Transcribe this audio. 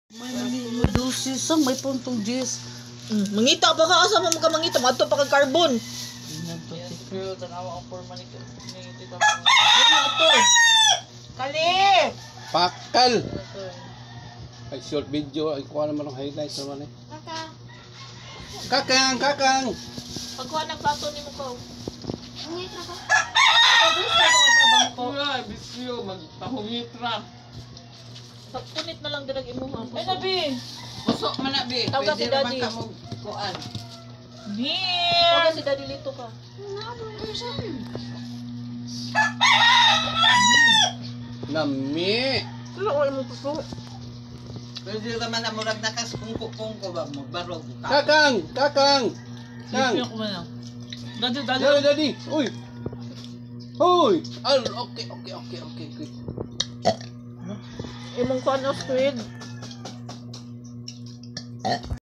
May dosis sa may puntong Diyos. Mangita pa ka, asa mo ka mangita, mato pa ka carbon. Pero tanawa ang forma ni Tita. Kali! Pakal! Ay, short video. Ay, kuha naman ng highlights naman eh. Kakang! Kakang! Pagkuha ng plato ni mo ko. Wala, bisyo, magpahungitra. Punit na lang dirag imuha. Ay, Nabi! Pusok man na, Bi. Tawag si Pwede naman Daddy. ka mo kuan. Tawagan si Daddy Lito ka. Nami! Pero wala mo puso. Pwede naman na murag nakas kungko-kungko ba mo, barog. Kakang! Kakang! Kang! Bisyo ko man lang. Daddy, Daddy, daddy! Uy! Uy! Okay. Imong kuha ng squid.